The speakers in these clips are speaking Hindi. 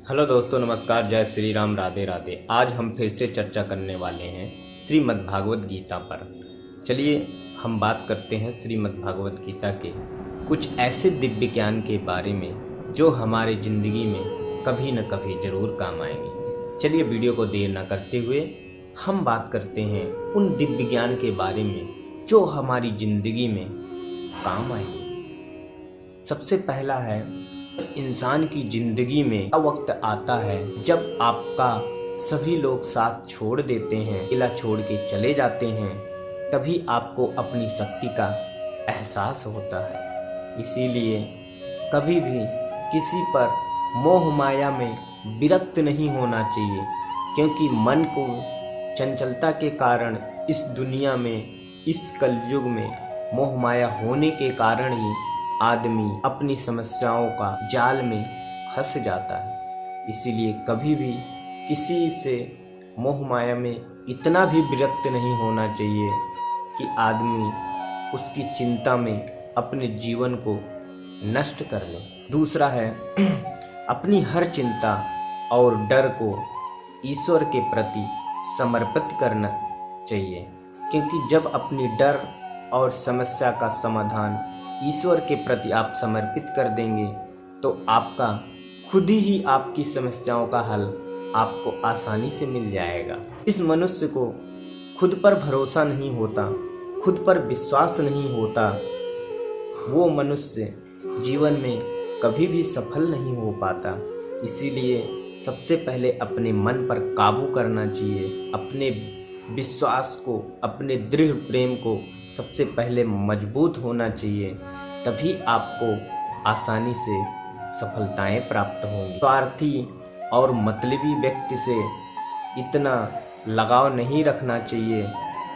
हेलो दोस्तों, नमस्कार, जय श्री राम, राधे राधे। आज हम फिर से चर्चा करने वाले हैं श्रीमद् भागवत गीता पर। चलिए हम बात करते हैं श्रीमद् भागवत गीता के कुछ ऐसे दिव्य ज्ञान के बारे में जो हमारे ज़िंदगी में कभी न कभी ज़रूर काम आएंगे। चलिए वीडियो को देर न करते हुए हम बात करते हैं उन दिव्य ज्ञान के बारे में जो हमारी ज़िंदगी में काम आएंगे। सबसे पहला है, इंसान की जिंदगी में वक्त आता है जब आपका सभी लोग साथ छोड़ देते हैं, अकेला छोड़ के चले जाते हैं, तभी आपको अपनी शक्ति का एहसास होता है। इसीलिए कभी भी किसी पर मोह माया में विरक्त नहीं होना चाहिए, क्योंकि मन को चंचलता के कारण इस दुनिया में, इस कलयुग में मोह माया होने के कारण ही आदमी अपनी समस्याओं का जाल में फंस जाता है। इसीलिए कभी भी किसी से मोह माया में इतना भी विरक्त नहीं होना चाहिए कि आदमी उसकी चिंता में अपने जीवन को नष्ट कर ले। दूसरा है, अपनी हर चिंता और डर को ईश्वर के प्रति समर्पित करना चाहिए, क्योंकि जब अपनी डर और समस्या का समाधान ईश्वर के प्रति आप समर्पित कर देंगे तो आपका खुद ही आपकी समस्याओं का हल आपको आसानी से मिल जाएगा। इस मनुष्य को खुद पर भरोसा नहीं होता, खुद पर विश्वास नहीं होता, वो मनुष्य जीवन में कभी भी सफल नहीं हो पाता। इसीलिए सबसे पहले अपने मन पर काबू करना चाहिए, अपने विश्वास को, अपने दृढ़ प्रेम को सबसे पहले मजबूत होना चाहिए, तभी आपको आसानी से सफलताएं प्राप्त होंगी। स्वार्थी और मतलबी व्यक्ति से इतना लगाव नहीं रखना चाहिए,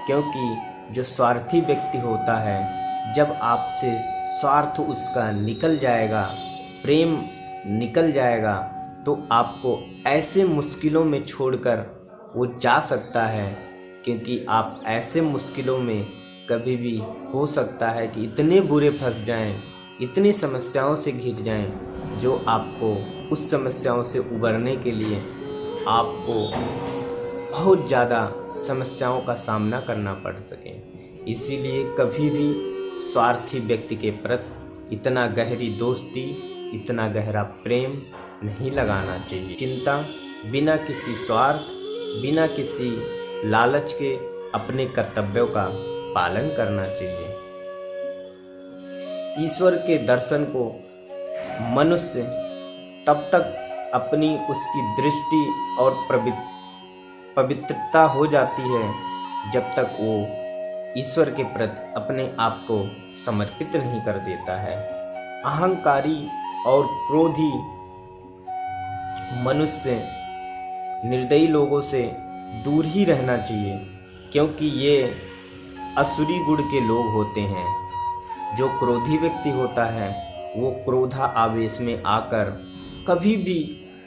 क्योंकि जो स्वार्थी व्यक्ति होता है, जब आपसे स्वार्थ उसका निकल जाएगा, प्रेम निकल जाएगा, तो आपको ऐसे मुश्किलों में छोड़कर वो जा सकता है, क्योंकि आप ऐसे मुश्किलों में कभी भी हो सकता है कि इतने बुरे फंस जाएं, इतनी समस्याओं से घिर जाएं, जो आपको उस समस्याओं से उबरने के लिए आपको बहुत ज़्यादा समस्याओं का सामना करना पड़ सके। इसीलिए कभी भी स्वार्थी व्यक्ति के प्रति इतना गहरी दोस्ती, इतना गहरा प्रेम नहीं लगाना चाहिए। चिंता बिना किसी स्वार्थ, बिना किसी लालच के अपने कर्तव्यों का पालन करना चाहिए। ईश्वर के दर्शन को मनुष्य तब तक अपनी उसकी दृष्टि और पवित्रता हो जाती है जब तक वो ईश्वर के प्रति अपने आप को समर्पित नहीं कर देता है। अहंकारी और क्रोधी मनुष्य निर्दयी लोगों से दूर ही रहना चाहिए, क्योंकि ये असुरी गुण के लोग होते हैं। जो क्रोधी व्यक्ति होता है वो क्रोधा आवेश में आकर कभी भी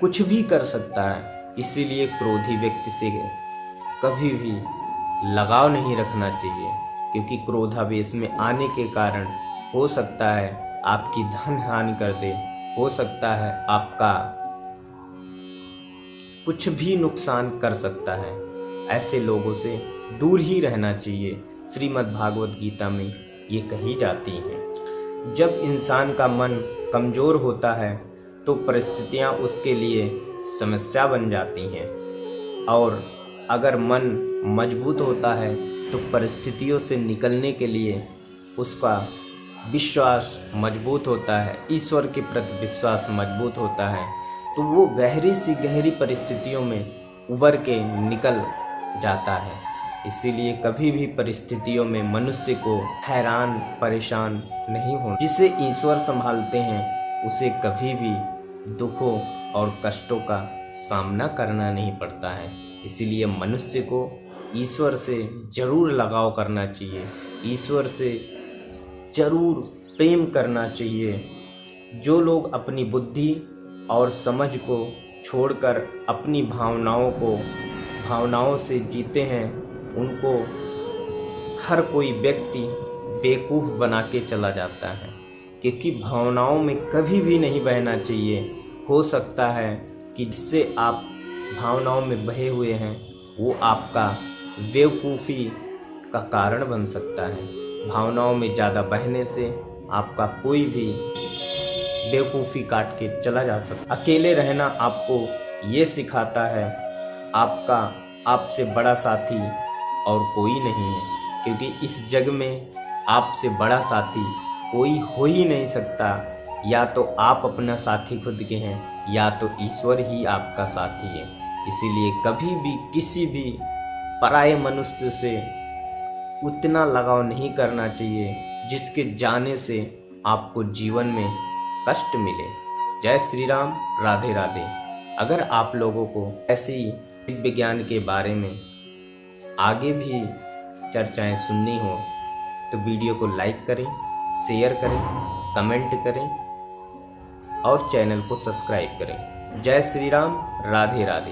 कुछ भी कर सकता है। इसीलिए क्रोधी व्यक्ति से कभी भी लगाव नहीं रखना चाहिए, क्योंकि क्रोधावेश में आने के कारण हो सकता है आपकी धन हानि कर दे, हो सकता है आपका कुछ भी नुकसान कर सकता है। ऐसे लोगों से दूर ही रहना चाहिए। श्रीमद् भागवत गीता में ये कही जाती हैं। जब इंसान का मन कमज़ोर होता है तो परिस्थितियाँ उसके लिए समस्या बन जाती हैं, और अगर मन मजबूत होता है तो परिस्थितियों से निकलने के लिए उसका विश्वास मजबूत होता है, ईश्वर के प्रति विश्वास मजबूत होता है, तो वो गहरी सी गहरी परिस्थितियों में उबर के निकल जाता है। इसीलिए कभी भी परिस्थितियों में मनुष्य को हैरान परेशान नहीं होना। जिसे ईश्वर संभालते हैं उसे कभी भी दुखों और कष्टों का सामना करना नहीं पड़ता है। इसीलिए मनुष्य को ईश्वर से ज़रूर लगाव करना चाहिए, ईश्वर से ज़रूर प्रेम करना चाहिए। जो लोग अपनी बुद्धि और समझ को छोड़कर अपनी भावनाओं से जीते हैं, उनको हर कोई व्यक्ति बेवकूफ़ बना के चला जाता है, क्योंकि भावनाओं में कभी भी नहीं बहना चाहिए। हो सकता है कि जिससे आप भावनाओं में बहे हुए हैं वो आपका बेवकूफ़ी का कारण बन सकता है। भावनाओं में ज़्यादा बहने से आपका कोई भी बेवकूफ़ी काट के चला जा सकता। अकेले रहना आपको ये सिखाता है आपका आपसे बड़ा साथी और कोई नहीं है, क्योंकि इस जग में आपसे बड़ा साथी कोई हो ही नहीं सकता। या तो आप अपना साथी खुद के हैं या तो ईश्वर ही आपका साथी है। इसीलिए कभी भी किसी भी पराये मनुष्य से उतना लगाव नहीं करना चाहिए जिसके जाने से आपको जीवन में कष्ट मिले। जय श्री राम, राधे राधे। अगर आप लोगों को ऐसी विज्ञान के बारे में आगे भी चर्चाएं सुननी हो तो वीडियो को लाइक करें, शेयर करें, कमेंट करें और चैनल को सब्सक्राइब करें। जय श्री राम, राधे राधे।